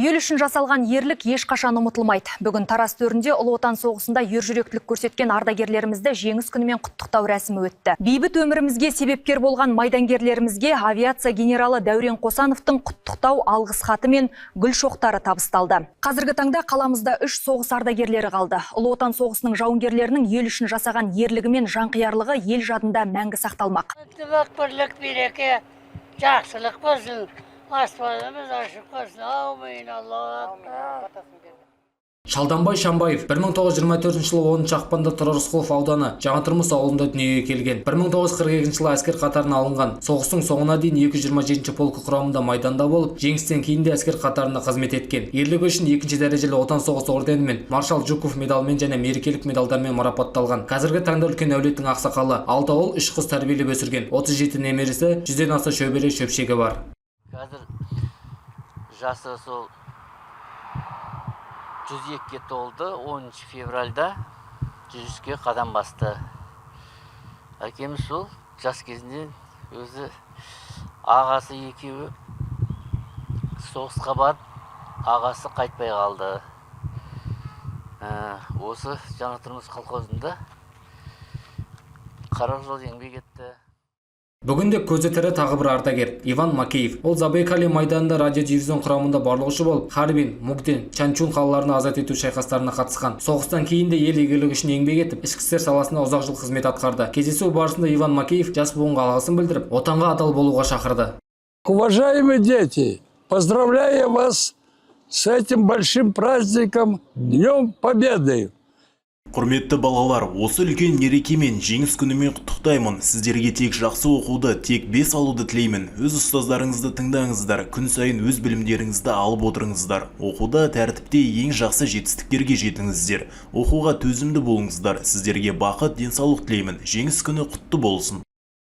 Ел үшін жасалған ерлік ешқашан ұмытылмайды. Бүгін Тарас төрінде Ұлы Отан соғысында ержүректілік көрсеткен ардагерлерімізді жеңіс күнімен құттықтау рәсімі өтті. Бейбіт өмірімізге себепкер болған майдангерлерімізге авиация генералы Дәурен Қосановтың құттықтау алғыс хаты мен гүл шоқтары табысталды. Қазіргі таңда қаламызда 3 соғыс ардагерлері қалды. Ұлы Отан соғысының жауынгерлерінің ел үшін жасаған ерлігі мен жанқиярлығы ел жадында мәңгі сақталмақ. Бірлік, береке, жақсылық болсын. Аспанымыз ашық болсын. Аумин, Аллах. Шалданбай Шамбаев 1924 жылы 10 ақпанда Тұрар Рысқұлов ауданы Жаңатұрмыс ауылында дүниеге келген. 1942 жылы әскер қатарына алынған. Соғыстың соңына дейін 227 полкі құрамында майданда болып, жеңістен кейін де әскер қатарында қызмет еткен. Ерлігі үшін 2-ші дәрежелі Отан соғысы орденімен, Маршал Жуков медалымен және мерекелік медалдармен марапатталған. Қазіргі таңда үлкен әулеттің ақсақалы, 6 ұл, 3 қыз тәрбиелеп өсірген. 37 немересі, 100-ден аса шөбере шөпшегі бар. Қазір жасы сол 102-ке толды, 10 февральда 103-ке қадам басты. Әкеміз сол жас кезінде өзі ағасы екеуі соғысқа барып, ағасы қайтпай қалды. Осы Жаңатұрмыс колхозында 40 жыл еңбек етті. Бүгінде көзі тірі тағы бір ардагер Иван Макеев. Ол Забайкалье майданында радиодивизион құрамында барлаушы болып, Харбин, Мугден, Чанчун қалаларына азат ету шайқастарына қатысқан. Соғыстан кейін де ел игілігі үшін еңбек етіп, ішкі істер саласында ұзақ жыл қызмет атқарды. Кездесу барысында Иван Макеев жас буынға алғысын білдіріп, отанға адал болуға шақырды. Уважаемые дети, поздравляю вас с этим большим праздником, Днем Победы! Құрметті балалар, осы үлкен мерекемен жеңіс күнімен құттықтаймын. Сіздерге тек жақсы оқуды, тек 5 алуды тілеймін. Өз ұстаздарыңызды тыңдаңыздар, күн сайын өз білімдеріңізді алып отырыңыздар. Оқуда, тәртіпте ең жақсы жетістіктерге жетіңіздер. Оқуға төзімді болыңыздар. Сіздерге бақыт, денсаулық тілеймін. Жеңіс күні құтты болсын.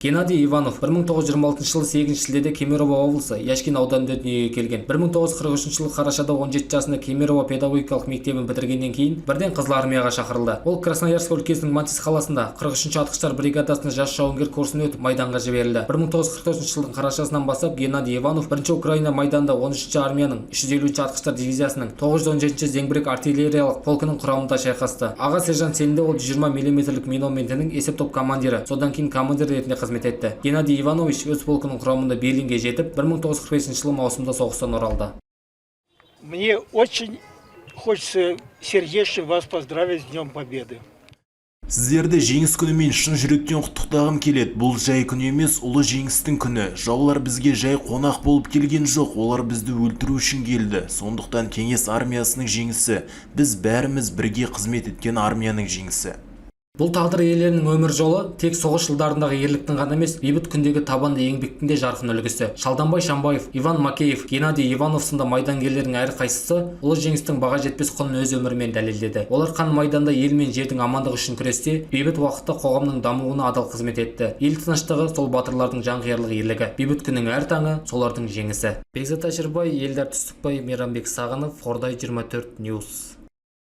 Геннадий Иванов 1926 жылы 8 шілдеде Кемерово облысы Яшкин ауданында дүниеге келген. 1943 жылы қарашада 17 жасында Кемерово педагогикалық мектебін бітіргеннен кейін бірден Қызыл армияға шақырылды. Ол Красноярск өлкесінің Матис қаласында 43-ші атқыштар бригадасына жас жауынгер курсын өтіп майданға жіберілді. 1944 жылдың қарашасынан бастап Геннадий Иванов 1-ші Украина майданында 13-ші армияның 350-ші атқыштар дивизиясының 917-ші зеңбірек артиллериялық полкының құрамында шайқасты. Аға сержант сенімде ол 120 мм минометінің есептоп командирі, содан кейін командир ретінде қызмет етті. Геннадий Иванович өз полкының құрамында Берлинге жетіп, 1945 жылы маусымда соғыстан оралды. Мне очень хочется сердечно вас поздравить с Днем Победы. Сіздерді жеңіс күнімен шын жүректен құттықтағым келеді. Бұл жай күн емес, ұлы жеңістің күні. Жаулар бізге жай қонақ болып келген жоқ, олар бізді өлтіру үшін келді. Сондықтан Кеңес армиясының жеңісі, біз бәріміз бірге қызмет еткен армияның жеңісі. Бұл тағдыр иелерінің өмір жолы тек соғыс жылдарындағы ерліктің ғана емес, бейбіт күндегі табанды еңбектің де жарқын үлгісі. Шалданбай Шамбаев, Иван Макеев, Геннадий Иванов сынды майдангерлердің әрқайсысы ұлы жеңістің баға жетпес құнын өз өмірімен дәлелдеді. Олар қан майданда ел мен жердің амандығы үшін күресте, бейбіт уақытта қоғамның дамуына адал қызмет етті. Ел тыныштығы сол батырлардың жанқиярлық ерлігі. Бейбіт күннің әр таңы солардың жеңісі. Бекзат Әшірбай, Елдар Түстікбай, Мейрамбек Сағынов, Қордай 24 News.